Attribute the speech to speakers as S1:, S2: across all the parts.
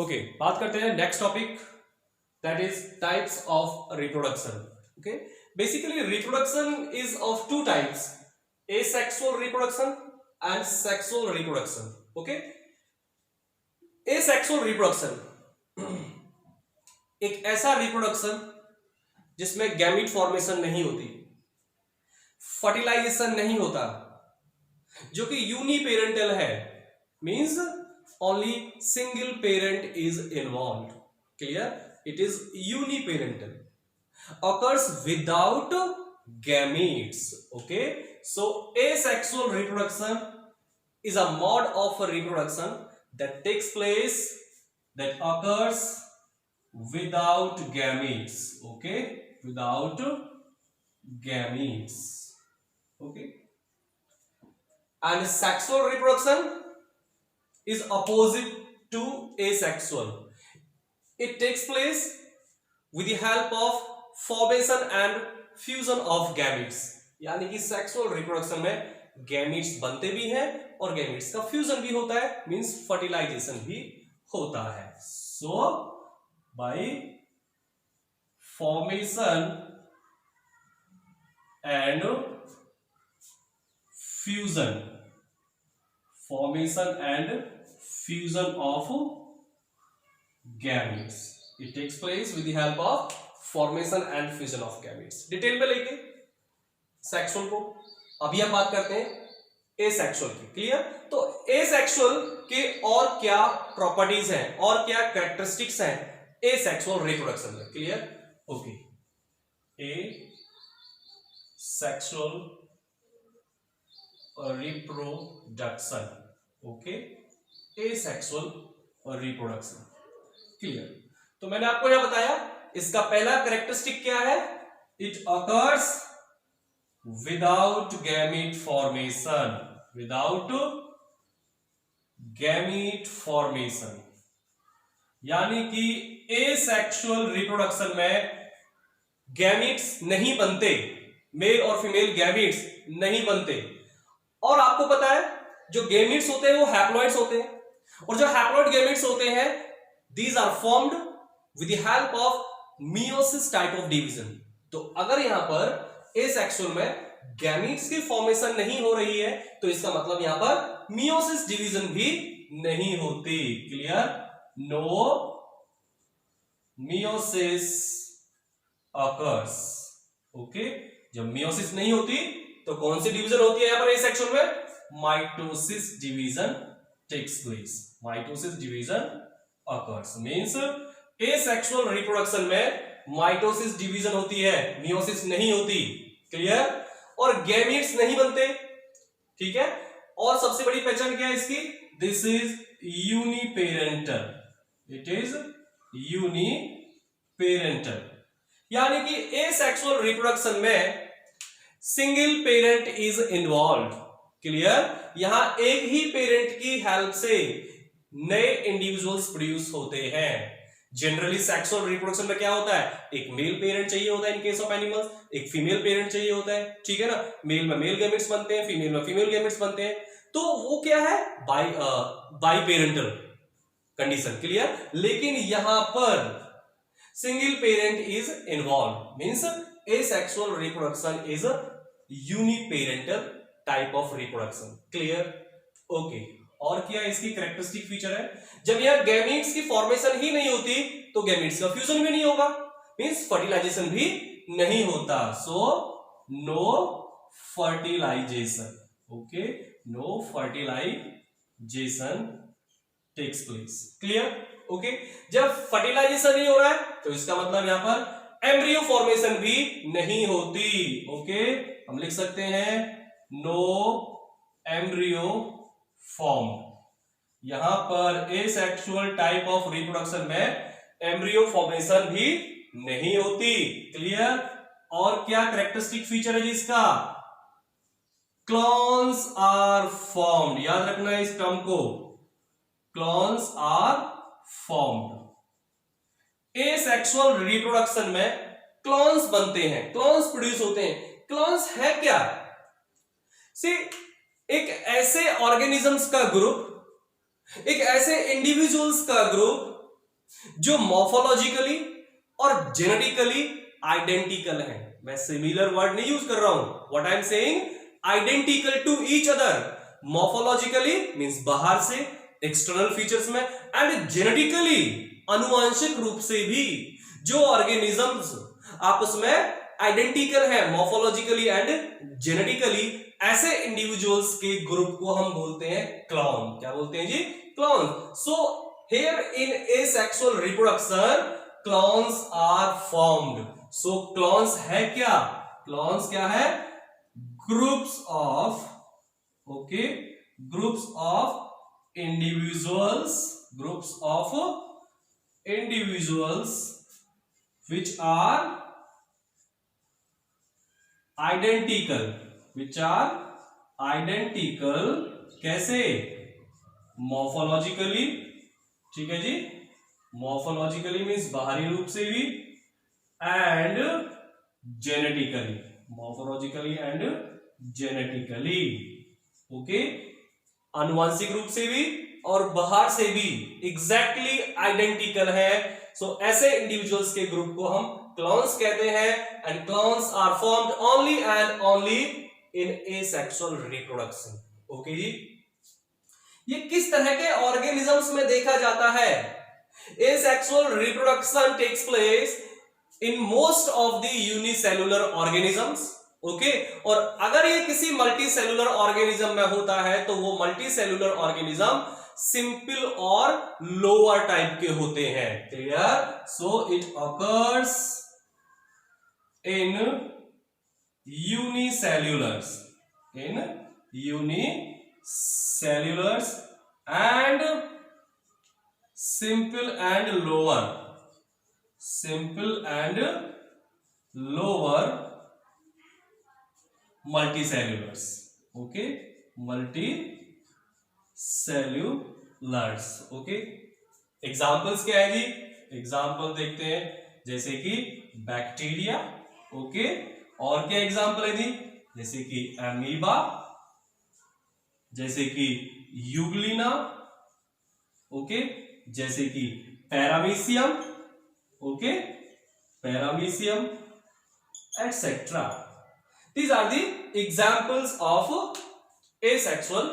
S1: Okay, बात करते हैं next topic, that is types of reproduction. Okay, basically reproduction is of two types, asexual reproduction and sexual reproduction. Okay, asexual reproduction एक ऐसा reproduction जिसमें gamete formation नहीं होती, fertilisation नहीं होता, जो कि यूनिपेरेंटल है, means only single parent is involved. Clear? It is uniparental, occurs without gametes. Okay, so asexual reproduction is a mode of reproduction that takes place, that occurs without gametes. Okay, without gametes. Okay, and sexual reproduction is opposite to asexual. It takes place with the help of formation and fusion of gametes. यानी कि sexual reproduction में gametes बनते भी हैं और gametes का fusion भी होता है, मींस फर्टिलाइजेशन भी होता है. So by formation and fusion, formation and fusion of gametes, it takes place with the help of formation and fusion of gametes. Detail में लेके सेक्सुअल को, अभी हम बात करते हैं एसेक्सुअल की. क्लियर? तो एसेक्सुअल के और क्या प्रॉपर्टीज हैं और क्या कैरेक्टरिस्टिक्स हैं एसेक्सुअल रिप्रोडक्शन में. Clear? Okay, asexual reproduction. Okay, asexual reproduction. Clear? तो मैंने आपको यह बताया, इसका पहला कैरेक्टरिस्टिक क्या है? It occurs without gamete formation. Without gamete formation यानी कि एसेक्सुअल रिप्रोडक्शन में गैमीट्स नहीं बनते, मेल और फीमेल गैमीट्स नहीं बनते. और आपको पता है जो गैमीट्स होते हैं वो हैप्लॉइड्स होते हैं, और जो हैप्लॉइड गैमीट्स होते हैं these are formed with the help of meiosis type of division. तो अगर यहां पर asexual में गैमीट्स की फॉर्मेशन नहीं हो रही है तो इसका मतलब यहां पर meiosis डिवीजन भी नहीं होती. Clear? No meiosis occurs. Okay, जब meiosis नहीं होती तो कौन सी डिवीजन होती है यहां पर asexual में? Mitosis division takes place. Mitosis division occurs, means asexual reproduction में माइटोसिस डिवीजन होती है, मियोसिस नहीं होती. क्लियर? और गैमीट्स नहीं बनते. ठीक है? और सबसे बड़ी पहचान क्या है इसकी? This is uniparental. It is uniparental यानी कि एसेक्सुअल रिप्रोडक्शन में single parent is involve. Clear? यहां एक ही पेरेंट की हेल्प से नए इंडिविजुअल्स प्रोड्यूस होते हैं. जनरली सेक्सुअल रिप्रोडक्शन में क्या होता है? एक मेल पेरेंट चाहिए होता है इन केस ऑफ एनिमल्स, एक फीमेल पेरेंट चाहिए होता है. ठीक है ना? मेल में मेल गैमेट्स बनते हैं, फीमेल में फीमेल गैमेट्स बनते हैं. तो वो क्या है? By parental condition. क्लियर? लेकिन यहां पर single parent is involve, means asexual reproduction is uniparental type of reproduction. Clear? Okay. और क्या इसकी कैरेक्टरिस्टिक फीचर है? जब यह गैमीट्स की फॉर्मेशन ही नहीं होती तो गैमीट्स का फ्यूजन भी नहीं होगा, मींस फर्टिलाइजेशन भी नहीं होता. So no fertilization. Okay, no fertilization takes place. Clear? Okay, जब फर्टिलाइजेशन नहीं हो रहा है तो इसका मतलब यहां पर एम्ब्रियो फॉर्मेशन भी नहीं होती. ओके, हम लिख सकते हैं नो एम्ब्रियो फॉर्म. यहां पर एसेक्सुअल टाइप ऑफ रिप्रोडक्शन में एम्ब्रियो फॉर्मेशन भी नहीं होती. क्लियर? और क्या कैरेक्टरिस्टिक फीचर है जी इसका? Clones are formed. याद रखना है इस टर्म को, clones are formed. Asexual reproduction में क्लोन्स बनते हैं, क्लोन्स प्रोड्यूस होते हैं. क्लोन्स है क्या? सी, एक ऐसे ऑर्गेनिजम्स का ग्रुप, एक ऐसे इंडिविजुअल्स का ग्रुप जो मॉर्फोलॉजिकली और जेनेटिकली आइडेंटिकल है। मैं सिमिलर वर्ड नहीं यूज कर रहा हूं, what I am saying, identical to each other. Morphologically means बाहर से, एक्सटर्नल फीचर्स में, एंड जेनेटिकली अनुवांशिक रूप से भी जो ऑर्गेनिजम्स आपस में आइडेंटिकल है मॉर्फोलॉजिकली एंड जेनेटिकली, ऐसे इंडिविजुअल्स के ग्रुप को हम बोलते हैं क्लॉन। क्या बोलते हैं जी? Clone. So here in asexual reproduction clones are formed. So clones है क्या? क्लॉन्स क्या है? Groups of, okay, groups of individuals, groups of individuals which are identical, which are identical, कैसे? मॉर्फोलॉजिकली, ठीक है जी, मॉर्फोलॉजिकली मीन्स बाहरी रूप से भी, and genetically, morphologically and genetically, okay, आनुवांशिक रूप से भी और बाहर से भी एग्जैक्टली आइडेंटिकल है। सो ऐसे इंडिविजुअल्स के ग्रुप को हम क्लॉन्स कहते हैं, and clones are formed only and only in asexual reproduction. Okay जी, ये किस तरह के ऑर्गेनिजम्स में देखा जाता है? Asexual reproduction takes place in most of the unicellular organisms, okay, और अगर ये किसी मल्टी सेलुलर ऑर्गेनिज्म में होता है तो वो मल्टी सेलुलर ऑर्गेनिज्म सिंपल और लोअर टाइप के होते हैं। Clear? So it occurs in unicellulars, in unicellulars and simple and lower, simple and lower multicellulars, okay, multicellulars, okay. Examples क्या है जी? एग्जांपल देखते हैं, जैसे कि बैक्टीरिया, ओके, और क्या एग्जांपल है जी? जैसे कि अमीबा, जैसे कि यूग्लिना, ओके, जैसे कि paramecium, okay, paramecium etcetera. These are the examples of asexual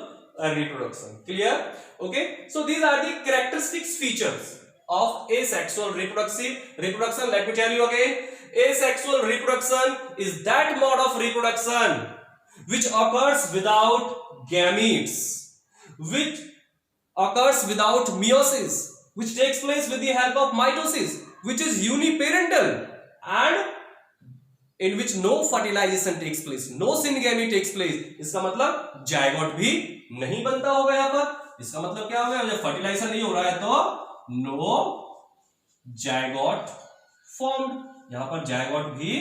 S1: reproduction. Clear? Okay. So these are the characteristics features of asexual reproduction. Let me tell you again. Asexual reproduction is that mode of reproduction which occurs without gametes, which occurs without meiosis, which takes place with the help of mitosis, which is uniparental, and in which no fertilization takes place, no syngamy takes place। इसका मतलब zygote भी नहीं बनता होगा यहाँ पर। इसका मतलब क्या होगा? जब फर्टिलाइजेशन नहीं हो रहा है तो नो जायगोट फॉर्म्ड। यहाँ पर जायगोट भी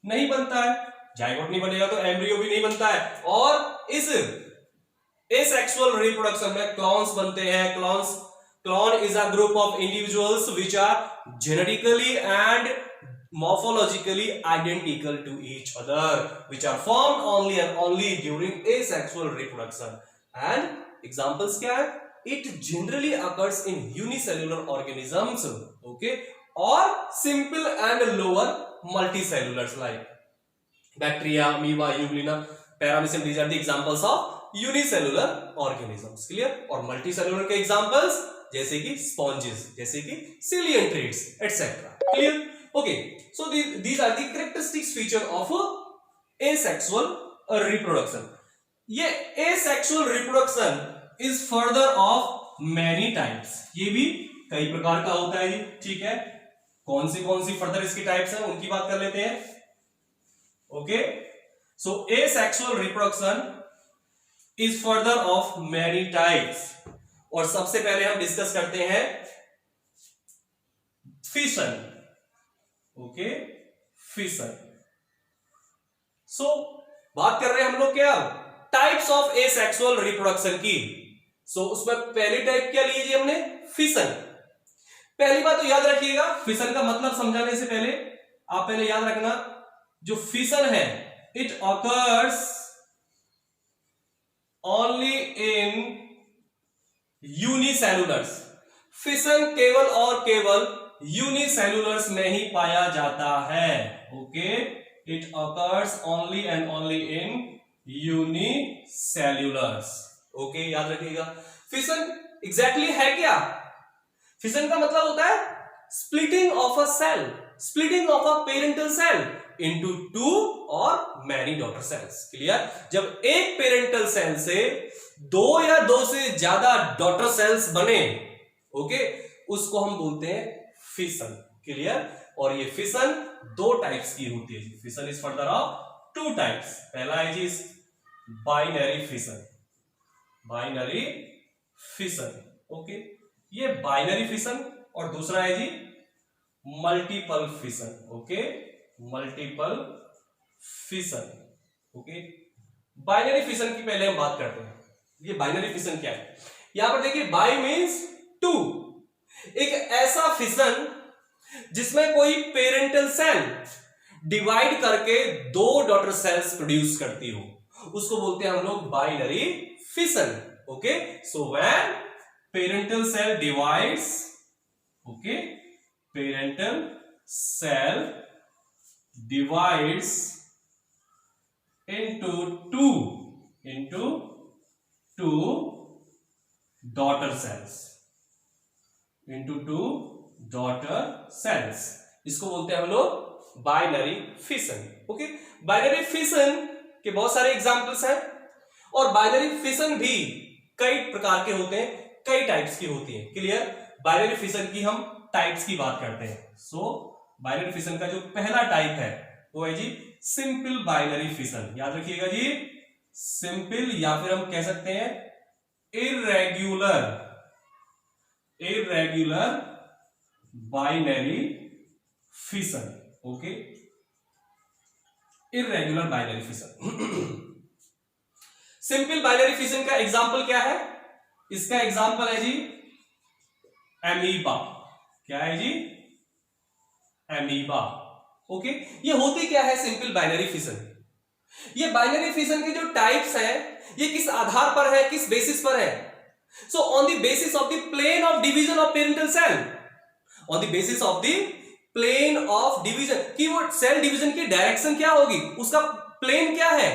S1: नहीं बनता है, जायगोट नहीं बनेगा तो एम्ब्रियो भी नहीं बनता है। और इस एसेक्सुअल रिप्रोडक्शन में क्लॉन्स बनते हैं। Clone is a group of individuals which are genetically and morphologically identical to each other, which are formed only and only during asexual reproduction. And examples क्या है? It generally occurs in unicellular organisms, okay, or simple and lower multicellulars like bacteria, amoeba, euglena, paramecium. These are the examples of unicellular organisms. Clear? और multicellular के examples जैसे कि sponges, जैसे कि ciliatrids, etc. Clear? Okay, so these are the characteristics feature of asexual reproduction. ये asexual reproduction is further of many types. ये भी कई प्रकार का होता है जी, ठीक है। कौन सी फर्दर इसकी टाइप्स हैं उनकी बात कर लेते हैं। Okay, so asexual reproduction is further of many types, और सबसे पहले हम डिस्कस करते हैं फिशन। Okay, fission. सो बात कर रहे हैं हम लोग क्या? टाइप्स ऑफ एसेक्सुअल रिप्रोडक्शन की। सो उसमें पहली टाइप क्या ली जी हमने? फिशन। पहली बात तो याद रखिएगा, फिशन का मतलब समझाने से पहले आप पहले याद रखना, जो फिशन है it occurs only in unicellulars. Fission केवल और केवल यूनिसेल्यूलर्स में ही पाया जाता है। Okay, it occurs only and only in unicellulars. Okay, याद रखिएगा। फिशन एग्जैक्टली है क्या? फिशन का मतलब होता है splitting of a cell, splitting of a parental cell into two और मैनी डॉटर सेल्स। क्लियर? जब एक पेरेंटल सेल से दो या दो से ज्यादा डॉटर सेल्स बने, ओके, उसको हम बोलते हैं फिशन। क्लियर? और ये फिशन दो टाइप्स की होती है। Fission is further of two types. पहला है जी binary fission, binary fission. Okay, ये बाइनरी फिशन। और दूसरा है जी multiple fission. Okay, multiple fission. Okay, binary fission की पहले हम बात करते हैं। ये बाइनरी फिशन क्या है? यहां पर देखिए, बाई मींस टू। एक ऐसा फिशन जिसमें कोई पेरेंटल सेल डिवाइड करके दो डॉटर सेल्स प्रोड्यूस करती हो, उसको बोलते हैं हम लोग binary fission. Okay, so when parental cell divides, okay, parental cell divides into two daughter cells, into two daughter cells, इसको बोलते हैं हम लोग binary fission. Okay, binary fission के बहुत सारे एग्जांपल्स हैं और बाइनरी फिशन भी कई प्रकार के होते हैं, कई टाइप्स की होती है। क्लियर? बाइनरी फिशन की हम टाइप्स की बात करते हैं। सो बाइनरी फिशन का जो पहला टाइप है वो है जी सिंपल बाइनरी फिशन। याद रखिएगा जी, सिंपल या फिर हम कह सकते हैं irregular, irregular binary fission. Okay, irregular binary fission. Simple binary fission का एग्जांपल क्या है? इसका एग्जांपल है जी एमीबा। क्या है जी? एमीबा। ओके, ये होती क्या है सिंपल बाइनरी फिशन? ये बाइनरी फिशन के जो टाइप्स हैं, ये किस आधार पर है, किस बेसिस पर है? So on the basis of the plane of division of parental cell, on the basis of the plane of division, कि वो सेल डिवीजन की डायरेक्शन क्या होगी, उसका प्लेन क्या है,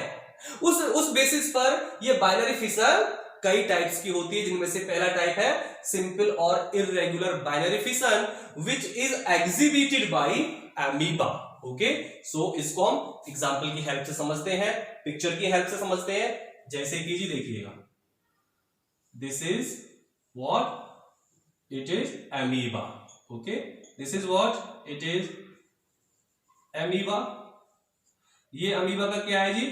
S1: उस बेसिस पर ये बाइनरी फिशन कई टाइप्स की होती है, जिनमें से पहला टाइप है सिंपल और irregular binary fission which is exhibited by amoeba. Okay, so इसको हम एग्जांपल की हेल्प से समझते हैं, पिक्चर की हेल्प से समझते हैं। जैसे कि जी देखिएगा, this is what it is amoeba. Okay, this is what it is amoeba. ये अमीबा का क्या है जी?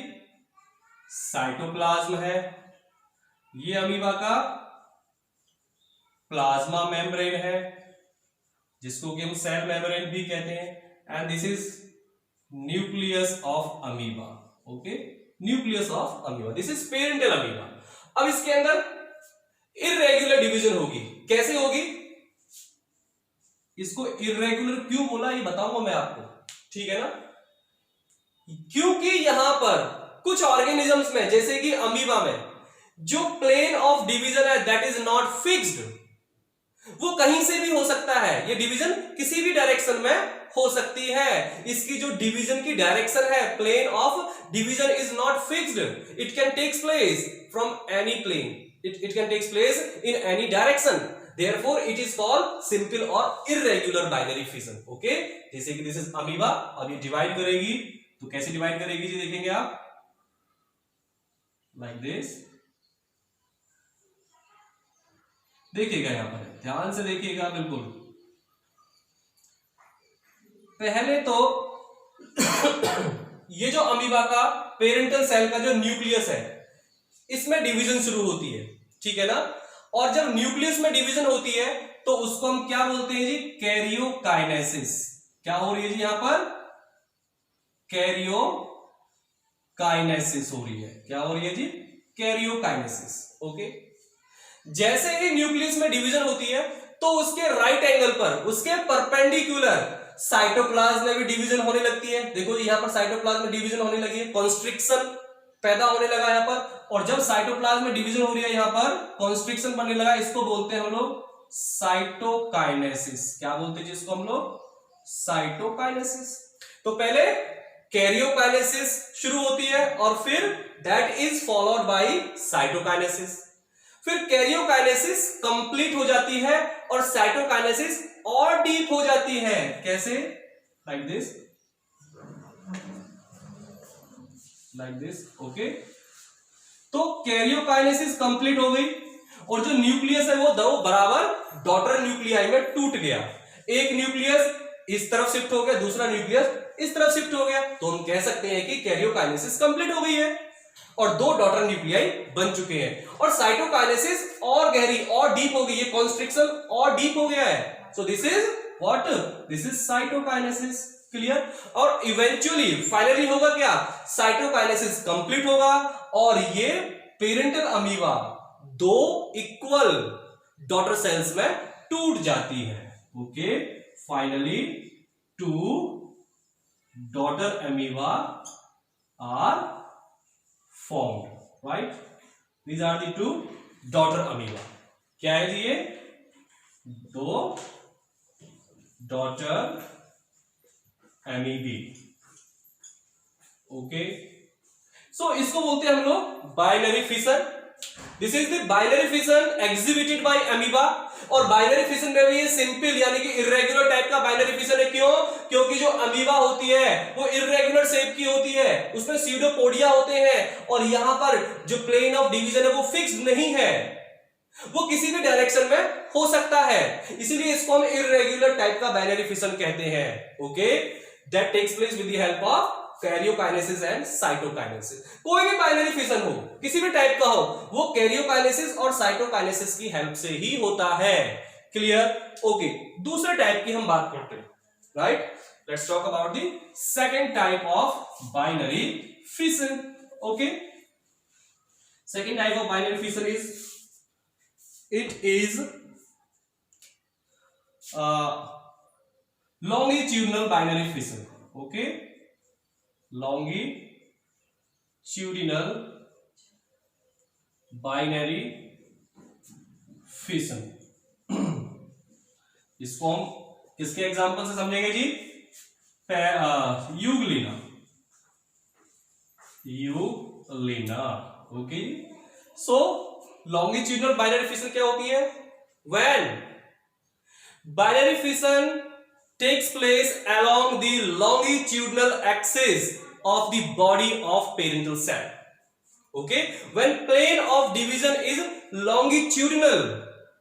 S1: साइटोप्लाज्म है। ये अमीबा का प्लाज्मा मेम्ब्रेन है, जिसको कि हम सेल मेम्ब्रेन भी कहते हैं। And this is nucleus of amoeba. Okay, nucleus of amoeba, this is parental amoeba. अब इसके अंदर इर्रेगुलर डिवीजन होगी। कैसे होगी? इसको इर्रेगुलर क्यों बोला ये बताऊंगा मैं आपको, ठीक है ना? क्योंकि यहां पर कुछ ऑर्गेनिजम्स में, जैसे कि अमीबा में, जो प्लेन ऑफ डिवीजन है दैट इज नॉट फिक्स्ड, वो कहीं से भी हो सकता है। ये डिवीजन किसी भी डायरेक्शन में हो सकती है। इसकी जो डिवीजन की डायरेक्शन है, plane of division is not fixed, it can takes place from any plane, it can takes place in any direction, therefore it is called simple और इर्रेगुलर बाइनरी फिशन। ओके, जैसे कि this is amoeba. अब ये divide करेगी, तो कैसे divide करेगी जी? देखेंगे आप लाइक दिस। देखिएगा यहां पर, ध्यान से देखिएगा बिल्कुल। पहले तो ये जो अमीबा का पेरेंटल सेल का जो न्यूक्लियस है, इसमें डिवीजन शुरू होती है, ठीक है ना? और जब न्यूक्लियस में डिवीजन होती है तो उसको हम क्या बोलते हैं जी? कैरियोकाइनेसिस। क्या हो रही है जी यहां पर? कैरियोकाइनेसिस हो रही है। क्या हो रही है जी? कैरियोकाइनेसिस। ओके, जैसे ही न्यूक्लियस में डिवीजन होती है तो उसके राइट एंगल पर, उसके परपेंडिकुलर साइटोप्लाज्म में भी डिवीजन होने लगती है। देखो यहां पर साइटोप्लाज्म में डिवीजन होने लगी है, कॉन्स्ट्रिक्शन पैदा होने लगा यहां पर। और जब साइटोप्लाज्म में डिवीजन हो रही है, यहां पर कॉन्स्ट्रिक्शन बनने लगा, इसको बोलते हैं हम लोग साइटोकाइनेसिस। क्या बोलते हैं जिसको हम लोग? साइटोकाइनेसिस। तो पहले कैरियोकाइनेसिस शुरू होती है और फिर that is followed by cytokinesis. फिर कैरियोकाइनेसिस कंप्लीट हो जाती है और साइटोकाइनेसिस और डीप हो जाती है। कैसे? Like this, like this. Okay, तो कैरियोकाइनेसिस कंप्लीट हो गई और जो न्यूक्लियस है वो दो बराबर डॉटर न्यूक्लियाई में टूट गया। एक न्यूक्लियस इस तरफ शिफ्ट हो गया, दूसरा न्यूक्लियस इस तरफ शिफ्ट हो गया, तो हम कह सकते हैं कि कैरियोकाइनेसिस कंप्लीट हो गई है और दो डॉटर न्यूक्लियाई बन चुके हैं। और साइटोकाइनेसिस और गहरी और डीप हो गई, ये कॉन्स्ट्रिक्शन और डीप हो गया है। So this is what? This is cytokinesis. Clear? और इवेंचुअली फाइनली होगा क्या? साइटोकाइनेसिस कंप्लीट होगा और ये पेरेंटल अमीबा दो इक्वल डॉटर सेल्स में टूट जाती है। Okay, finally two daughter amoeba are formed, right? These are the two daughter amoeba. क्या है ये? दो डॉटर एमीबी। ओके, सो इसको बोलते हैं हम लोग binary fission. This is the binary fission exhibited by amoeba. और बाइनरी फिशन में भी ये सिंपल यानी कि इरेगुलर टाइप का बाइनरी फिशन है। क्यों? क्योंकि जो अमीबा होती है वो इरेगुलर शेप की होती है, उसमें सीडोपोडिया होते हैं और यहां पर जो प्लेन ऑफ डिवीजन है वो फिक्स्ड नहीं है, वो किसी भी डायरेक्शन में हो सकता है, इसीलिए इसको हम इरेगुलर टाइप का बाइनरी फिशन कहते हैं। Okay, that takes place with the help of karyokinesis and cytokinesis. कोई भी बाइनरी फिशन हो, किसी भी टाइप का हो, वो कैरियोकाइनेसिस और साइटोकाइनेसिस की हेल्प से ही होता है। क्लियर? ओके, दूसरे टाइप की हम बात करते हैं, right? Let's talk about the second type of binary fission. Okay, second type of binary fission is it is longitudinal binary fission. Okay, longitudinal binary fission। इसको हम किसके एग्जांपल से समझेंगे जी? यूग्लिना। यूग्लिना। ओके, सो longitudinal binary fission क्या होती है? When binary fission takes place along the longitudinal axis of the body of parental cell. Okay, when plane of division is longitudinal,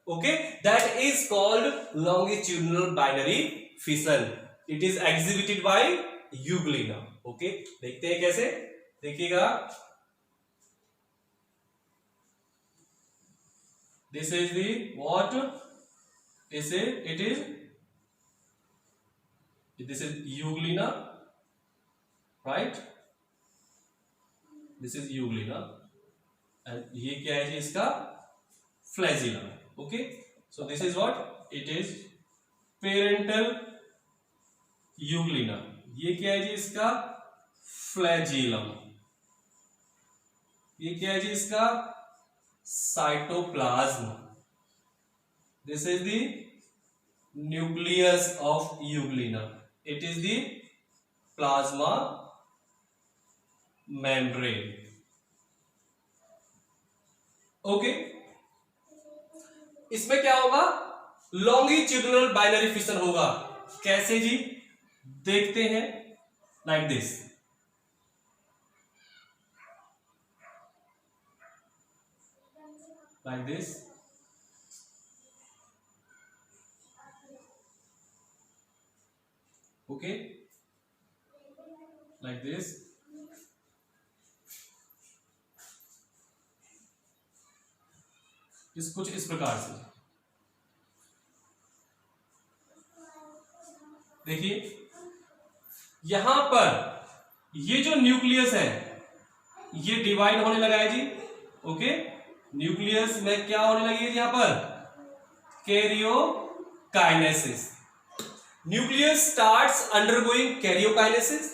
S1: okay, that is called longitudinal binary fission. It is exhibited by euglena. Okay, देखते हैं कैसे? देखिएगा, this is the what? This is euglena, right? This is euglena and ये क्या है जी? इसका flagellum. Okay, so this is what? It is parental euglena. ये क्या है जी? इसका flagellum. ये क्या है जी? इसका cytoplasm. This is the nucleus of euglena. It is the plasma membrane. Okay, इसमें क्या होगा? longitudinal binary fission होगा। कैसे जी? देखते हैं, like this। like this, okay, like this। कुछ इस प्रकार से देखिए, यहां पर ये जो न्यूक्लियस है ये डिवाइड होने लगा है जी। ओके, न्यूक्लियस में क्या होने लगी है यहां पर? Karyokinesis. Nucleus starts undergoing karyokinesis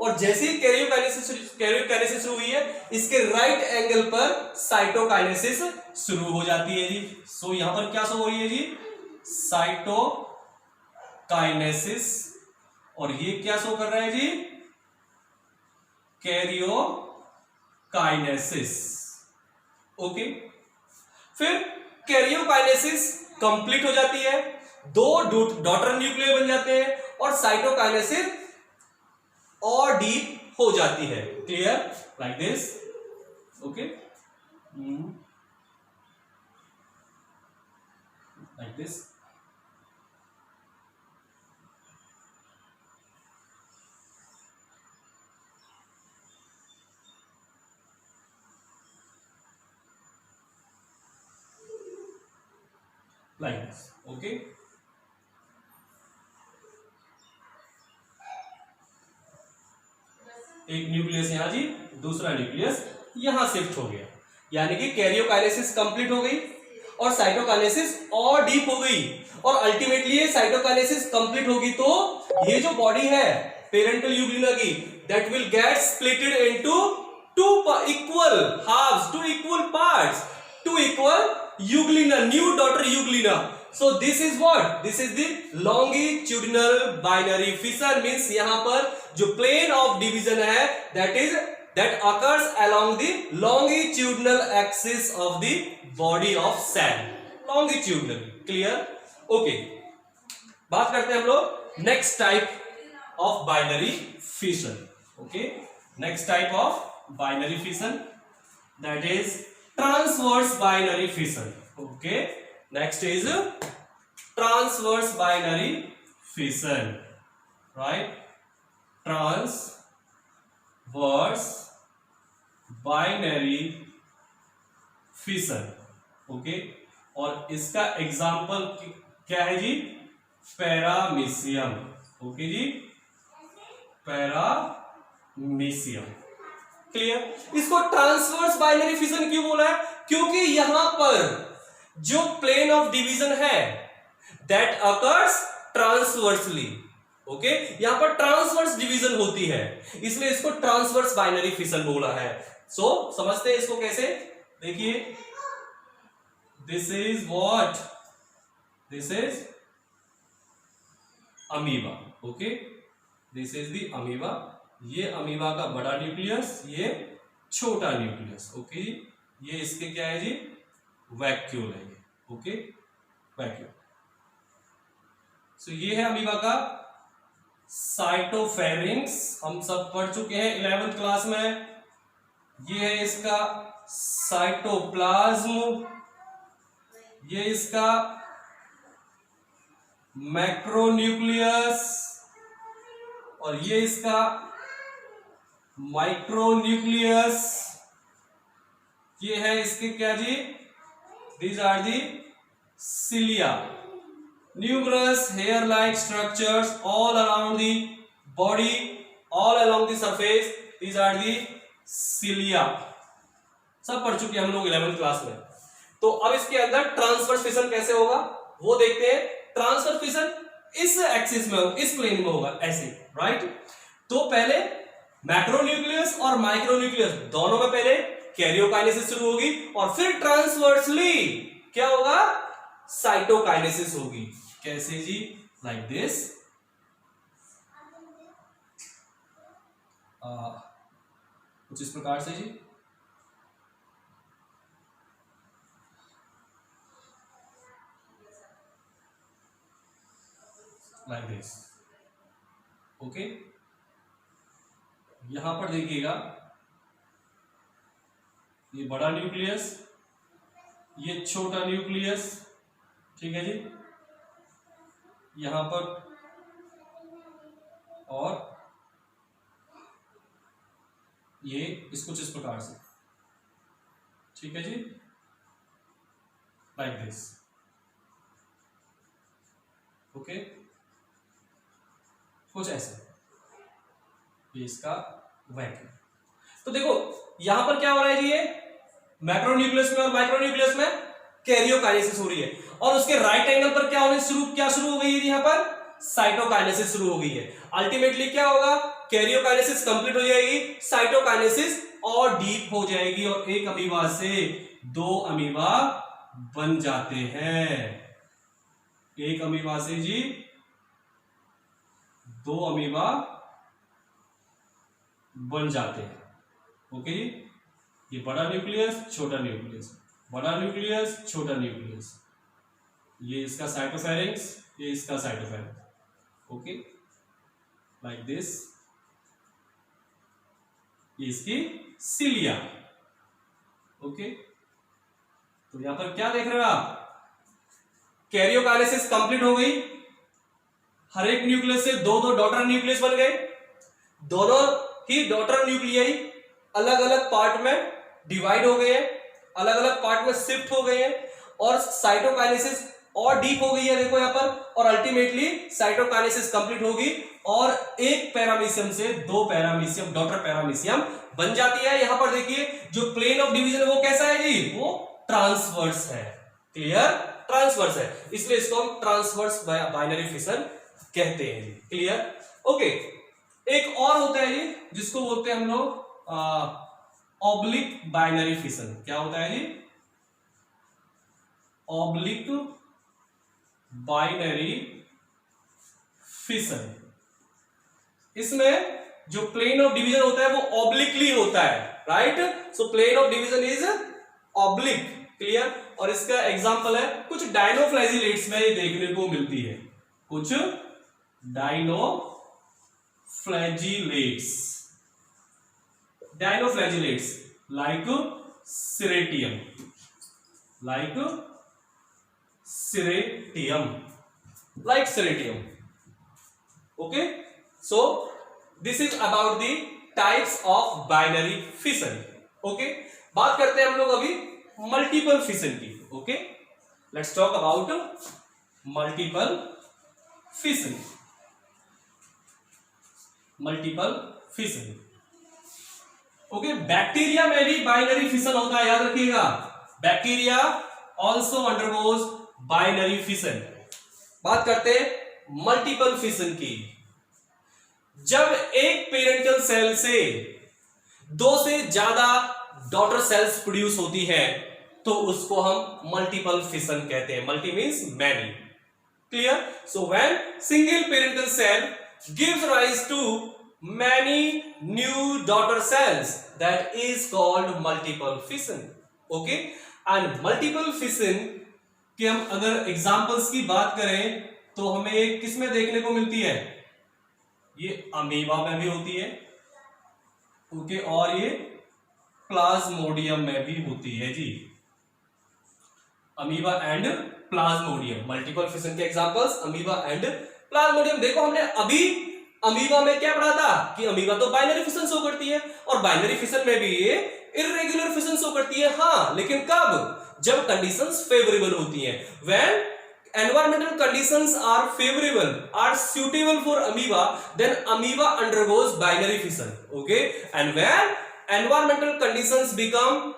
S1: और जैसे ही कैरियोकाइनेसिस शुरू हुई है इसके राइट एंगल पर साइटोकाइनेसिस शुरू हो जाती है जी। सो यहां पर क्या शो हो रही है जी? साइटोकाइनेसिस, और ये क्या शो कर रहा है जी, कैरियोकाइनेसिस। ओके, फिर कैरियोकाइनेसिस कंप्लीट हो जाती है, दो डॉटर न्यूक्लियर बन जाते हैं और साइटोकाइनेसिस और डीप हो जाती है। Clear, like this. Okay, like this. like this. Okay, एक न्यूक्लियस यहां जी, दूसरा न्यूक्लियस यहां शिफ्ट हो गया, यानी कि कैरियोकाइनेसिस कंप्लीट हो गई और साइटोकाइनेसिस और डीप हो गई, और अल्टीमेटली ये साइटोकाइनेसिस कंप्लीट होगी तो ये जो बॉडी है पेरेंटल यूग्लिना की, that will get splitted into two equal halves, two equal parts, two equal euglena, new daughter euglena. So this is what? This is the longitudinal binary fission. Means यहाँ पर जो plane of division है, that occurs along the longitudinal axis of the body of cell. Longitudinal. Clear? Okay. बात करते हैं हम लोग next type of binary fission. Okay. Next type of binary fission, that is transverse binary fission. Okay. Next is transverse binary fission, right? Transverse binary fission. Okay, और इसका example क्या है जी, paramecium. Okay जी, paramecium. Clear. इसको transverse binary fission क्यों बोला है? क्योंकि यहां पर जो प्लेन ऑफ डिवीजन है दैट अकर्स ट्रांसवर्सली. ओके, यहां पर ट्रांसवर्स डिवीजन होती है, इसलिए इसको ट्रांसवर्स बाइनरी फिशन बोला है. सो समझते हैं इसको कैसे. देखिए, this is what, this is amoeba. Okay, this is the amoeba. ये अमीबा का बड़ा न्यूक्लियस, ये छोटा न्यूक्लियस. ओके, ये इसके क्या है जी, वैक्यूल है. Okay, vacuole. सो ये है अमीबा का साइटोफेरिंक्स, हम सब पढ़ चुके हैं 11th क्लास में. ये है इसका साइटोप्लाज्म, ये इसका मैक्रोन्यूक्लियस, और ये इसका माइक्रोन्यूक्लियस. ये है इसके क्या जी, these are the cilia, numerous hair-like structures all around the body, all along the surface. These are the cilia. सब पढ़ चुके हैं हम लोग 11th क्लास में. तो अब इसके अंदर ट्रांसवर्स फिशन कैसे होगा वो देखते हैं. ट्रांसवर्स फिशन इस एक्सिस में, इस प्लेन में होगा ऐसे, राइट. तो पहले मैक्रोन्यूक्लियस और माइक्रोन्यूक्लियस दोनों में पहले कैरियोकाइनेसिस शुरू होगी, और फिर ट्रांसवर्सली क्या होगा, साइटोकाइनेसिस होगी. कैसे जी, लाइक दिस. कुछ इस प्रकार से जी. Like this. ओके, यहां पर देखिएगा, ये बड़ा न्यूक्लियस, ये छोटा न्यूक्लियस. ठीक है जी, यहां पर, और ये इसको इस प्रकार से. ठीक है जी, लाइक दिस. ओके, कुछ ऐसे. ये इसका वैक्यूम. तो देखो यहां पर क्या हो रहा है जी, ये मैक्रोन्यूक्लियस में और माइक्रोन्यूक्लियस में कैरियोकाइनेसिस हो रही है, और उसके राइट एंगल पर क्या शुरू हो गई है, यहां पर साइटोकाइनेसिस शुरू हो गई है. अल्टीमेटली क्या होगा, कैरियोकाइनेसिस कंप्लीट हो जाएगी, साइटोकाइनेसिस और डीप हो जाएगी, और एक अमीबा से दो अमीबा बन जाते हैं. एक अमीबा से जी दो अमीबा बन जाते हैं। ओके जी, ये बड़ा न्यूक्लियस छोटा न्यूक्लियस, बड़ा न्यूक्लियस छोटा न्यूक्लियस, ये इसका साइटोफेरिंक्स, ये इसका साइटोफेरिंक्स। ओके, लाइक दिस, ये इसकी सिलिया। ओके, तो यहां पर क्या देख रहे हो आप, कैरियोकाइनेसिस कंप्लीट हो गई, हर एक न्यूक्लियस से दो दो डॉटर न्यूक्लियस बन गए, दोनों ही डॉटर न्यूक्लियाई अलग अलग पार्ट में डिवाइड हो गए हैं, अलग अलग पार्ट में शिफ्ट हो गए हैं, और साइटोकाइनेसिस और डीप हो गई है, देखो यहां पर, और अल्टीमेटली साइटोकाइनेसिस कंप्लीट होगी और एक पैरामीशियम से दो पैरामीशियम, डॉटर पैरामीशियम बन जाती है। यहां पर देखिए जो प्लेन ऑफ डिवीजन है वो कैसा है जी, वो ट्रांसवर्स है। क्लियर, ट्रांसवर्स है, इसलिए इसको हम ट्रांसवर्स बाइनरी फिशन कहते हैं जी। Clear, okay. एक और होता है जी जिसको बोलते हैं हम लोग ऑब्लिक बाइनरी फिशन। क्या होता है जी, ऑब्लिक बाइनरी फिशन। इसमें जो प्लेन ऑफ डिवीजन होता है वो ऑब्लिकली होता है, right. So plane of division is oblique. Clear, और इसका एग्जांपल है कुछ डायनोफ्लैजिलेट्स में ये देखने को मिलती है, कुछ dinoflagellates like ceratium, okay. So this is about the types of binary fission. Okay, बात करते हैं हम लोग अभी मल्टीपल फिशन की। Okay, let's talk about multiple fission. Okay, bacteria में भी बाइनरी फिशन होता है, याद रखिएगा। Bacteria also undergoes binary fission. बात करते हैं मल्टीपल फिशन की। जब एक पेरेंटल सेल से दो से ज्यादा डॉटर सेल्स प्रोड्यूस होती है तो उसको हम मल्टीपल फिशन कहते हैं। Multi means many. Clear, so when single parental cell gives rise to many new daughter cells, that is called multiple fission. Okay, and multiple fission के हम अगर एग्जांपल्स की बात करें तो हमें किस में देखने को मिलती है, ये अमीबा में भी होती है। ओके, और ये प्लाज्मोडियम में भी होती है जी। Amoeba and plasmodium, multiple fission के एग्जांपल्स अमीबा एंड प्लाज्मोडियम। देखो हमने अभी अमीबा में क्या पढ़ा था कि अमीबा तो बाइनरी फिशन शो करती है, और बाइनरी फिशन में भी ये इर्रेगुलर फिशन शो करती है। हाँ, लेकिन कब, जब कंडीशंस फेवरेबल होती हैं। When environmental conditions are favorable, are suitable for amoeba, then amoeba undergoes binary fission. Okay, and when environmental conditions become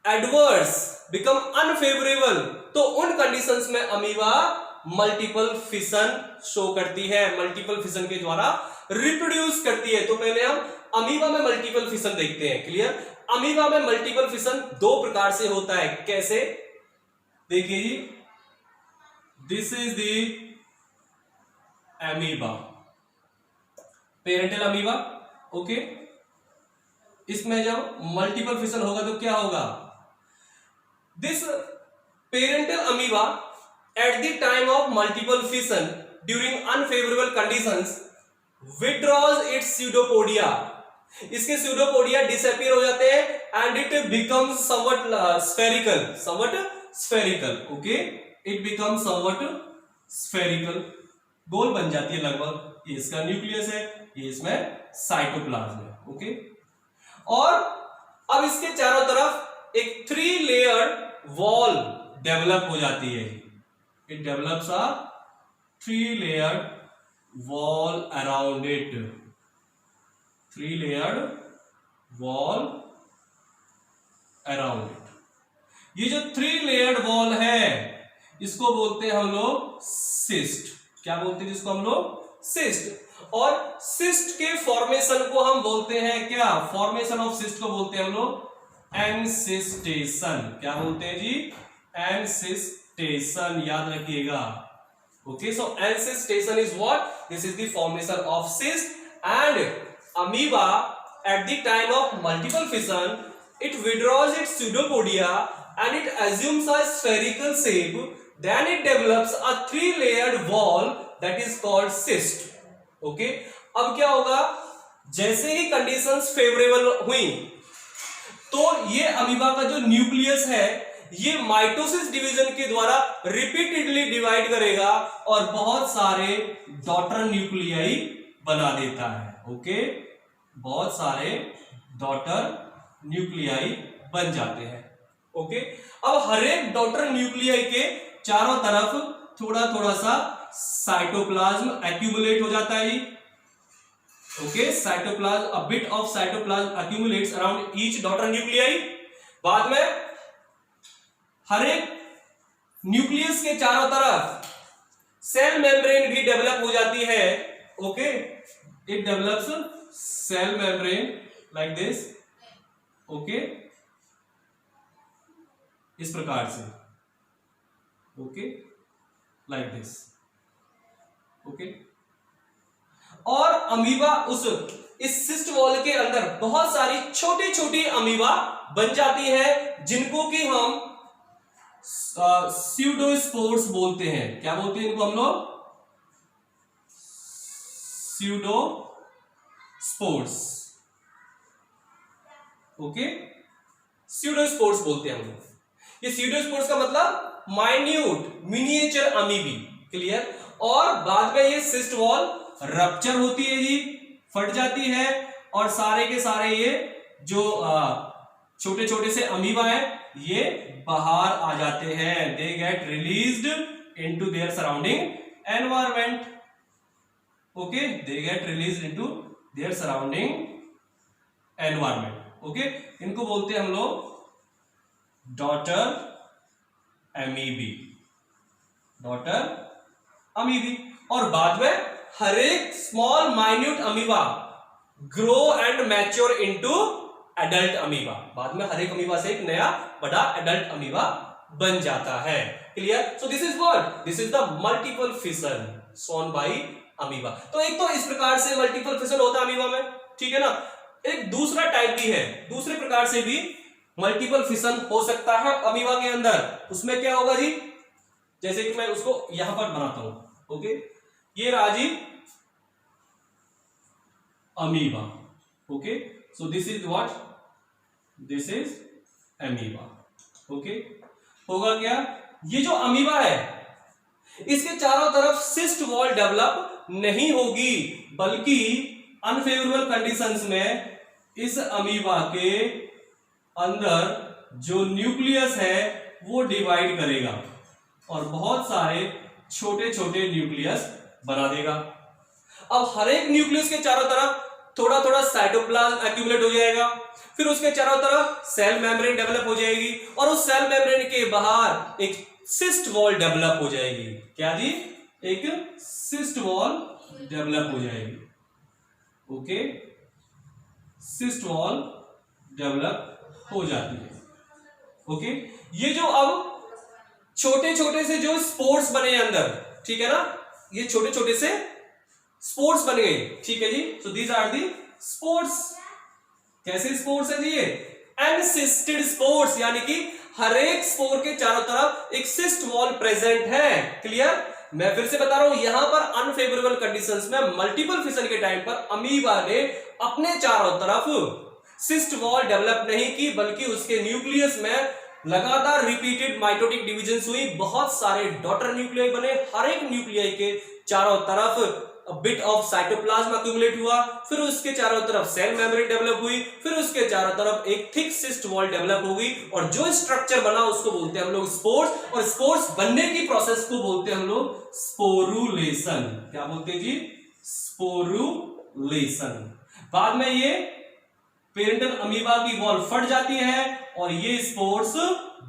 S1: adverse, become unfavorable, तो उन कंडीशंस में अमीबा मल्टीपल फिशन शो करती है, मल्टीपल फिशन के द्वारा reproduce करती है। तो पहले हम अमीबा में मल्टीपल फिशन देखते हैं। क्लियर, अमीबा में मल्टीपल फिशन दो प्रकार से होता है। कैसे, देखिए जी, this is the amoeba, parental amoeba. Okay, इसमें जब मल्टीपल फिशन होगा तो क्या होगा, this parental amoeba at the time of multiple fission during unfavorable conditions withdraws its pseudopodia. इसके pseudopodia disappear हो जाते हैं and it becomes somewhat spherical. Okay, it becomes somewhat spherical, गोल बन जाती है लगभग। ये इसका न्यूक्लियस है, ये इसमें साइटोप्लाज्म है। ओके, और अब इसके चारों तरफ एक 3 लेयर वॉल डेवलप हो जाती है। It develops a 3-layered wall around it. 3-layered wall around it. ये जो 3-layered wall है इसको बोलते हैं हम लोग सिस्ट। क्या बोलते हैं जिसको हम लोग, सिस्ट। और सिस्ट के फॉर्मेशन को हम बोलते हैं क्या, फॉर्मेशन ऑफ सिस्ट को बोलते हैं हम लोग एनसिस्टेशन। क्या बोलते हैं जी, एनसिस्टेशन, याद रखिएगा। Okay, so encystation is what? This is the formation of cyst, and amoeba at the time of multiple fission, it withdraws its pseudopodia and it assumes a spherical shape. Then it develops a 3-layered wall that is called cyst. Okay, अब क्या होगा, जैसे ही conditions favourable हुई तो ये amoeba का जो nucleus है ये माइटोसिस डिवीजन के द्वारा रिपीटेडली डिवाइड करेगा और बहुत सारे डॉटर न्यूक्लियाई बना देता है। ओके, बहुत सारे डॉटर न्यूक्लियाई बन जाते हैं। ओके, अब हर एक डॉटर न्यूक्लियाई के चारों तरफ थोड़ा थोड़ा सा साइटोप्लाज्म एक्यूमुलेट हो जाता है। Okay, cytoplasm, a bit of cytoplasm accumulates around each daughter nuclei. बाद में हर एक न्यूक्लियस के चारों तरफ सेल मेम्ब्रेन भी डेवलप हो जाती है। Okay, it develops cell membrane like this. Okay, इस प्रकार से। Okay, like this. ओके, और अमीबा इस सिस्ट वॉल के अंदर बहुत सारी छोटी छोटी अमीबा बन जाती है जिनको कि हम स्यूडोस्पोर्स बोलते हैं। क्या बोलते हैं इनको हम लोग? स्यूडोस्पोर्स। ओके, स्यूडोस्पोर्स बोलते हैं हम लोग। ये स्यूडोस्पोर्स का मतलब माइन्यूट मिनिएचर अमीबी। क्लियर? और बाद में ये सिस्ट वॉल रप्चर होती है जी, फट जाती है और सारे के सारे ये जो छोटे छोटे से अमीबा है ये बाहर आ जाते हैं। They get released into their surrounding environment. Okay, they get released into their surrounding environment. Okay, इनको बोलते हैं हम लोग डॉटर अमीबी। डॉटर अमीबी। और बाद में हर एक small minute amoeba grow and mature into adult amoeba. बाद में हर एक अमीबा से एक नया बड़ा एडल्ट अमीबा बन जाता है। Clear? So this is what? This is the multiple fission shown by amoeba. तो एक तो इस प्रकार से मल्टीपल फिशन होता है अमीबा में, ठीक है ना। एक दूसरा टाइप भी है, दूसरे प्रकार से भी मल्टीपल फिशन हो सकता है अमीबा के अंदर। उसमें क्या होगा जी, जैसे कि मैं उसको यहां पर बनाता हूं। ओके, ये राजी amoeba. Okay, so this is what? This is amoeba. Okay, होगा क्या, ये जो अमीबा है इसके चारों तरफ सिस्ट वॉल डेवलप नहीं होगी, बल्कि अनफेवरेबल कंडीशंस में इस अमीबा के अंदर जो न्यूक्लियस है वो डिवाइड करेगा और बहुत सारे छोटे छोटे न्यूक्लियस बना देगा। अब हर एक न्यूक्लियस के चारों तरफ थोड़ा थोड़ा साइटोप्लाज्म एक्यूमुलेट हो जाएगा, फिर उसके चारों तरफ सेल मेम्ब्रेन डेवलप हो जाएगी और उस सेल मेम्ब्रेन के बाहर एक सिस्ट वॉल डेवलप हो जाएगी। क्या जी? एक सिस्ट वॉल डेवलप हो जाएगी। ओके, सिस्ट वॉल डेवलप हो जाती है। ओके, ये जो अब छोटे छोटे से जो स्पोर्स बने अंदर, ठीक है ना, ये छोटे छोटे से स्पोर्स बन गए, ठीक है जी। So these are the spores. कैसे स्पोर्स है जी? ये एनसिस्टेड स्पोर्स, यानी कि हर एक स्पोर के चारों तरफ एक सिस्ट वॉल प्रेजेंट है। क्लियर? मैं फिर से बता रहा हूं, यहां पर अनफेवरेबल कंडीशंस में मल्टीपल फिशन के टाइम पर अमीबा ने अपने चारों तरफ सिस्ट वॉल डेवलप नहीं की, बल्कि उसके न्यूक्लियस में लगातार रिपीटेड माइटोटिक डिविजन हुई, बहुत सारे डॉटर न्यूक्लियाई बने, हर एक न्यूक्लियाई के चारों तरफ बिट ऑफ साइटोप्लाज्म एक्यूमुलेट हुआ, फिर उसके चारों तरफ सेल मेम्ब्रेन डेवलप हुई, फिर उसके चारों तरफ एक थिक सिस्ट वॉल डेवलप हो गई और जो स्ट्रक्चर बना उसको बोलते हैं हम लोग स्पोर्स, और स्पोर्स बनने की प्रोसेस को बोलते हैं हम लोग स्पोरुलेशन। क्या बोलते हैं जी? स्पोरुलेशन। बाद में ये पेरेंटल अमीबा की वॉल फट जाती है और ये स्पोर्स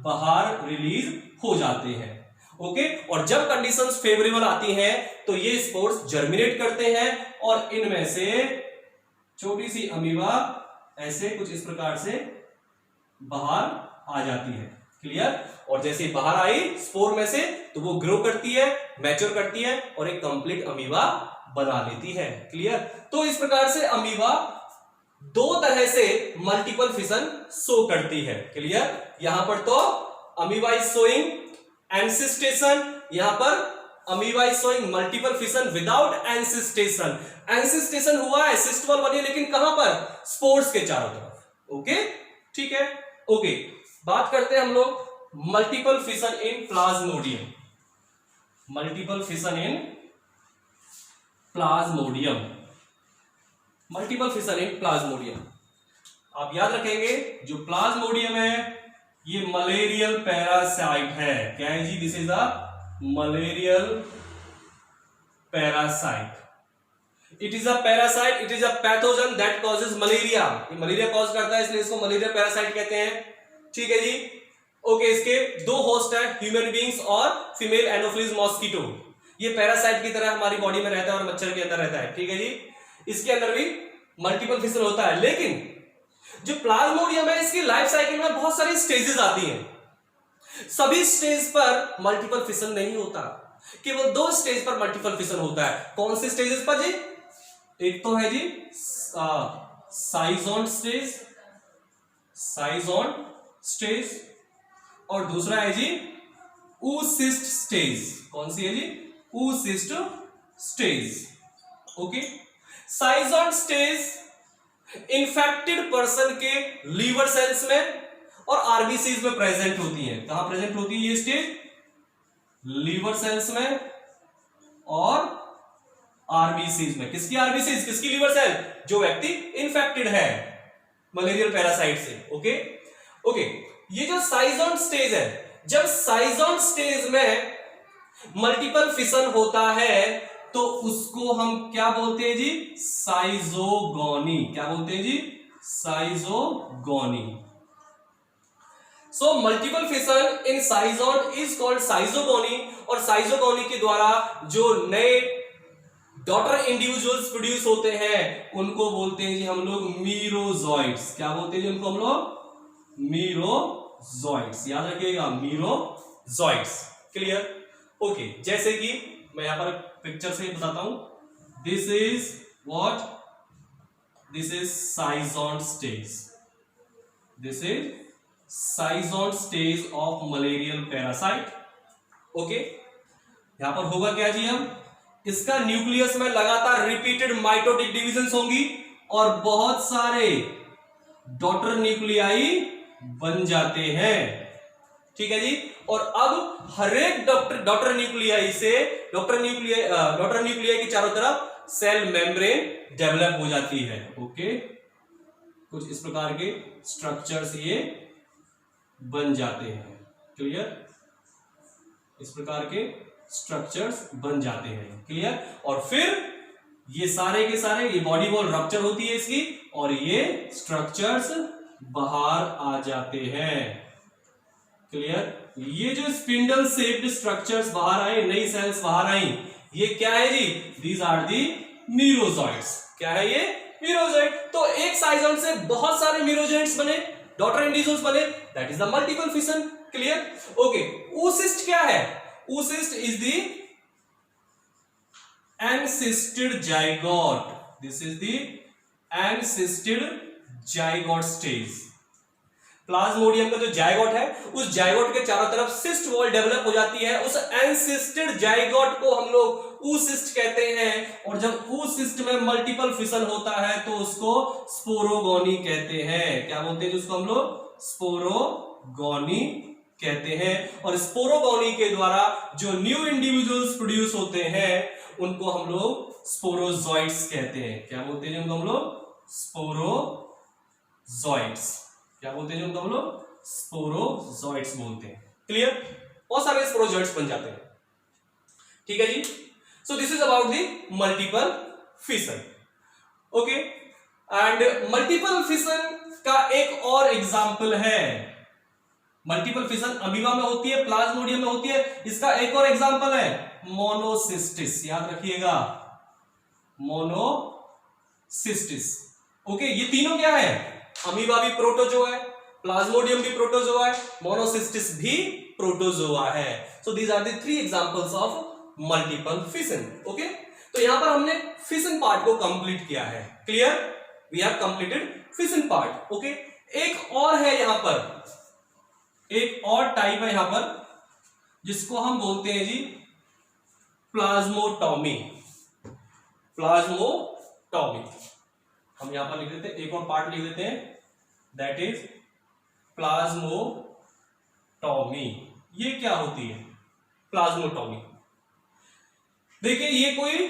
S1: बाहर रिलीज हो जाते हैं। ओके, और जब कंडीशंस फेवरेबल आती हैं तो ये स्पोर्स जर्मिनेट करते हैं और इनमें से छोटी सी अमीबा ऐसे कुछ इस प्रकार से बाहर आ जाती है। क्लियर। और जैसे बाहर आई स्पोर में से तो वो ग्रो करती है, मैच्योर करती है और एक कंप्लीट अमीबा बना लेती है। क्लियर। तो इस प्रकार से अमीबा दो तरह से मल्टीपल फिशन शो करती है। क्लियर। यहां पर तो अमीबा इज शोइंग एंसिस्टेशन, यहां पर amoeba is showing multiple fission without encystation. Encystation हुआ है, सिस्ट वॉल बनी, लेकिन कहां पर? स्पोर्स के चारों तरफ। ओके, ठीक है। ओके, बात करते हैं हम लोग मल्टीपल फिशन इन प्लाज्मोडियम। मल्टीपल फिशन इन प्लाज्मोडियम, मल्टीपल फिशन इन प्लाज्मोडियम। आप याद रखेंगे जो प्लाज्मोडियम है ये मलेरियल पैरासाइट है। क्या है जी? This is a malarial parasite. It is a parasite, it is a pathogen that causes malaria. ये मलेरिया कॉज करता है, इसलिए इसको मलेरिया पैरासाइट कहते हैं। ठीक है जी। ओके, इसके दो होस्ट है, ह्यूमन बींग्स और फीमेल एनोफिलीज मॉस्किटो। ये पैरासाइट की तरह हमारी बॉडी में रहता है और मच्छर के अंदर रहता है। ठीक है जी। इसके अंदर भी मल्टीपल फिशन होता है, लेकिन जो प्लाज्मोडियम है इसकी लाइफ साइकिल में बहुत सारी स्टेजेस आती हैं। सभी स्टेज पर मल्टीपल फिशन नहीं होता, केवल दो स्टेज पर मल्टीपल फिशन होता है। कौन से स्टेजेस पर जी? एक तो है जी साइजोन स्टेज, साइजोन स्टेज, और दूसरा है जी oocyst स्टेज। कौन सी है जी? oocyst stage. ओके, साइजोन स्टेज इन्फेक्टेड पर्सन के लीवर सेल्स में और आरबीसीज में प्रेजेंट होती है। कहां प्रेजेंट होती है ये स्टेज? लीवर सेल्स में और आरबीसीज में। किसकी आरबीसीज? किसकी लीवर सेल? जो व्यक्ति इन्फेक्टेड है मलेरियल पैरासाइट से। ओके ओके, ये जो साइजोन स्टेज है, जब साइजोन स्टेज में मल्टीपल फिशन होता है तो उसको हम क्या बोलते हैं जी? साइजोगोनी। क्या बोलते हैं जी? Schizogony. So multiple fission in साइजोन इज कॉल्ड साइजोगोनी, और साइजोगोनी के द्वारा जो नए डॉटर इंडिविजुअल्स प्रोड्यूस होते हैं उनको बोलते हैं जी हम लोग मीरोजॉइट्स। क्या बोलते हैं जी उनको हम लोग? मीरोजॉइट्स। याद रखिएगा, मीरोजॉइट्स। क्लियर। ओके, जैसे कि मैं यहां पर पिक्चर से बताता हूं। This is what? This is साइजोन stage. This is साइजोन stage of malarial parasite. Okay, यहां पर होगा क्या जी? हम इसका न्यूक्लियस में लगातार रिपीटेड माइटोटिक डिविजन्स होंगी और बहुत सारे डॉटर न्यूक्लियाई बन जाते हैं। ठीक है जी। और अब हर एक डॉटर न्यूक्लियाई से डॉटर न्यूक्लियाई के चारों तरफ सेल मेम्ब्रेन डेवलप हो जाती है। ओके, कुछ इस प्रकार के स्ट्रक्चर्स ये बन जाते हैं। क्लियर। इस प्रकार के स्ट्रक्चर्स बन जाते हैं। क्लियर। और फिर ये सारे के सारे, ये बॉडी वॉल रप्चर होती है इसकी और ये स्ट्रक्चर्स बाहर आ जाते हैं। क्लियर। ये जो स्पिंडल शेप्ड स्ट्रक्चर्स बाहर आए, नई सेल्स बाहर आई, ये क्या है जी? दीज आर दी मीरोजॉइट्स। क्या है ये? मीरोजॉइट। तो एक साइजोन से बहुत सारे मीरोजॉइट्स बने, डॉटर इंडिविजुअल्स बने, that is the multiple fission. Clear. Okay, oocyst क्या है? oocyst is the encysted zygote. This is the encysted zygote stage. Plasmodium का जो जायगोट है, उस जायगोट के चारों तरफ सिस्ट वॉल डेवलप हो जाती है। उस एनसिस्टेड जायगोट को हम लोग oocyst कहते हैं, और जब oocyst में मल्टीपल फिशन होता है तो उसको स्पोरोगोनी कहते हैं। क्या बोलते हैं उसको हम लोग? स्पोरोगोनी कहते हैं। और स्पोरोगोनी के द्वारा जो न्यू इंडिविजुअल्स प्रोड्यूस होते हैं उनको हम लोग स्पोरोजॉइट्स कहते हैं। क्या बोलते हैं उनको हम लोग? स्पोरोजॉइट्स। क्या बोलते हैं उनको हम लोग? स्पोरोजॉइट्स बोलते हैं। क्लियर। बहुत सारे स्पोरोजॉइट्स बन जाते हैं। ठीक है जी। So this is about the multiple fission. Okay, and multiple fission का एक और एग्जाम्पल है। मल्टीपल फिशन अमीबा में होती है, प्लाज्मोडियम में होती है। इसका एक और एग्जांपल है मोनोसिस्टिस। याद रखिएगा, मोनोसिस्टिस। ओके, ये तीनों क्या है? अमीबा भी प्रोटोजो है, प्लाज्मोडियम भी प्रोटोजोआ है, मोनोसिस्टिस भी प्रोटोजोआ है। So these are the 3 examples of multiple fission. Okay, तो यहां पर हमने फिशन पार्ट को कंप्लीट किया है। Clear, we have completed fission part. Okay, एक और है यहां पर, एक और टाइप है यहां पर जिसको हम बोलते हैं जी प्लाज्मोटॉमी। प्लाज्मोटॉमी हम यहां पर लिख देते हैं, एक और पार्ट लिख देते हैं, दैट इज प्लाज्मोटॉमी। ये क्या होती है प्लाज्मोटॉमी? देखिए, ये कोई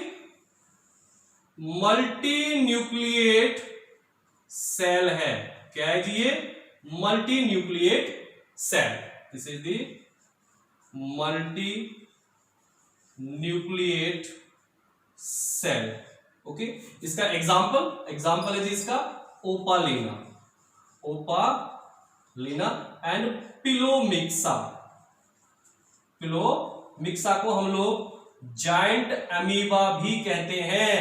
S1: मल्टी न्यूक्लिएट सेल है। क्या है जी? ये multi nucleate cell. This is the multi nucleate cell. Okay, इसका एग्जाम्पल है जी इसका ओपालिना, ओपालिना एंड पिलोमिक्सा। पिलोमिक्सा को हम लोग जायंट अमीबा भी कहते हैं,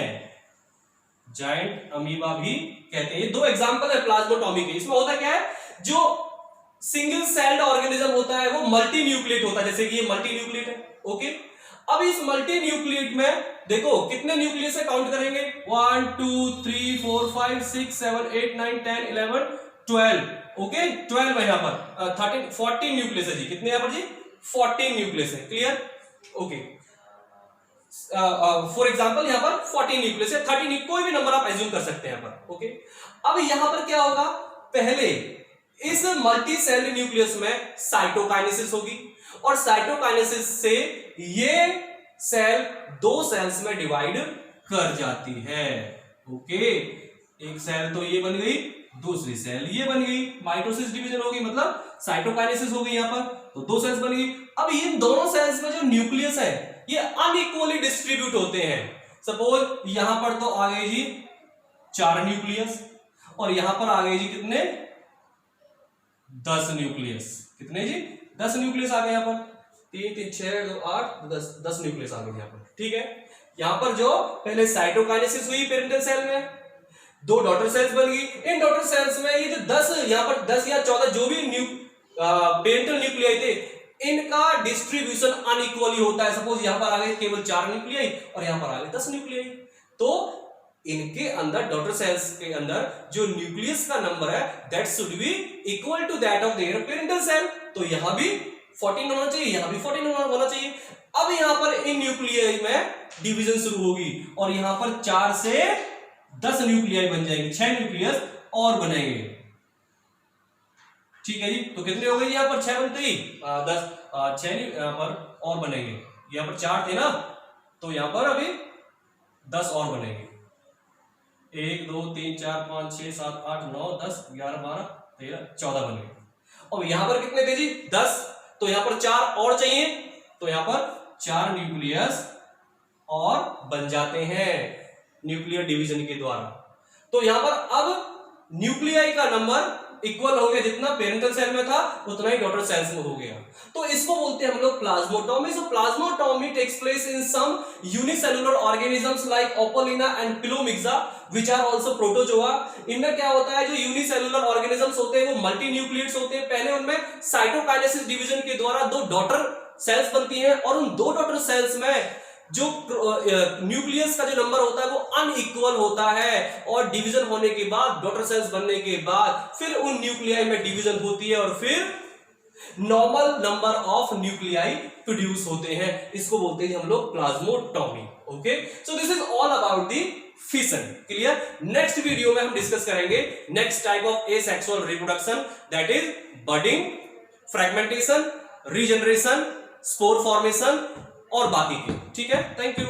S1: जायंट अमीबा भी कहते हैं। ये 2 एग्जाम्पल है प्लाज्मोटॉमी के। इसमें होता क्या है, जो सिंगल सेल्ड ऑर्गेनिज्म होता है वो मल्टी न्यूक्लिएट होता है, जैसे कि ये मल्टी न्यूक्लिएट है। ओके, अब इस मल्टी न्यूक्लिएट में देखो कितने न्यूक्लियस है, काउंट करेंगे 1 2 3 4 5 6 7 8 9 10 11 12। ओके, 12 है यहां पर, 13 14 न्यूक्लियस है जी। कितने यहां पर जी? 14 न्यूक्लियस है। क्लियर? ओके, फॉर एग्जाम्पल यहां पर 14 न्यूक्लियस है, 13, कोई भी नंबर आप एज्यूम कर सकते हैं यहां पर। ओके, अब यहां पर क्या होगा, पहले इस मल्टी सेल न्यूक्लियस में साइटोकाइनेसिस होगी और साइटोकाइनेसिस से ये सेल 2 सेल्स में डिवाइड कर जाती है। ओके, एक सेल तो ये बन गई, दूसरी सेल ये बन गई, माइटोसिस डिवीजन होगी, मतलब साइटोकाइनेसिस हो गई यहां पर, तो 2 सेल्स बन गई। अब इन दोनों सेल्स में जो न्यूक्लियस है ये अनइक्वली डिस्ट्रीब्यूट होते हैं। सपोज यहां पर तो आ गए जी 4 न्यूक्लियस और यहां पर आ गए जी कितने? 10 न्यूक्लियस। कितने जी? 10 न्यूक्लियस आ गए यहां पर, 3 3 6 2 8 10 न्यूक्लियस आ गए यहां पर। ठीक है, यहां पर जो पहले साइटोकाइनेसिस हुई पेरेंटल सेल में, 2 डॉटर सेल्स बन गई। इन डॉटर सेल्स में ये जो 10 यहां पर 10 या 14 जो भी पेरेंटल न्यूक्लियाई थे, इनका डिस्ट्रीब्यूशन अनइक्वली होता है। सपोज यहां पर आ गए केवल 4 न्यूक्लियाई और यहां पर आ गए 10 न्यूक्लियाई, तो इनके अंदर डॉटर सेल्स के अंदर जो न्यूक्लियस का नंबर है that should be equal to that of their parental cell. तो यहां भी 14 होना चाहिए, यहां भी 14 होना चाहिए। अब यहां पर इन न्यूक्लियाई में डिवीजन शुरू होगी और यहां पर 4 से 10 न्यूक्लियाई बन जाएंगे, 6 न्यूक्लियस और बनेंगे। ठीक है जी, तो कितने हो गए यहां पर? 6 बनते ही 10, 6 यहां पर और बनेंगे। यहां पर 4 थे ना, तो यहां पर अभी 10 और बनेंगे। 1 2 3 4 5 6 7 8 9 10 11 12 13 14 बन गए। और यहां पर कितने थे जी? 10, तो यहां पर 4 और चाहिए, तो यहां पर 4 न्यूक्लियस और बन जाते हैं न्यूक्लियर डिवीजन के द्वारा। तो यहां पर अब न्यूक्लियाई का नंबर इक्वल हो गया, जितना पेरेंटल सेल में था उतना ही डॉटर सेल्स में हो गया। तो इसको बोलते हैं हम लोग plasmotomy. So plasmotomy takes place in some unicellular organisms like opalina and pelomyxa which are also protozoa. इनमें क्या होता है, जो यूनिसेलुलर ऑर्गेनिजम्स होते हैं वो मल्टी न्यूक्लिएट्स होते हैं। पहले उनमें साइटोकाइनेसिस डिवीजन के द्वारा 2 डॉटर सेल्स बनती हैं और उन 2 डॉटर सेल्स में जो न्यूक्लियस का जो नंबर होता है वो अनइक्वल होता है और डिवीजन होने के बाद, डॉटर सेल्स बनने के बाद फिर उन न्यूक्लियाई में डिवीजन होती है और फिर normal number of nuclei produce होते हैं। इसको बोलते हैं हम लोग plasmotomy. Okay, so this is all about the fission. Clear? Next video में हम डिस्कस करेंगे next type of asexual reproduction, that is budding, fragmentation, regeneration, spore formation और बाकी की। ठीक है, थैंक यू।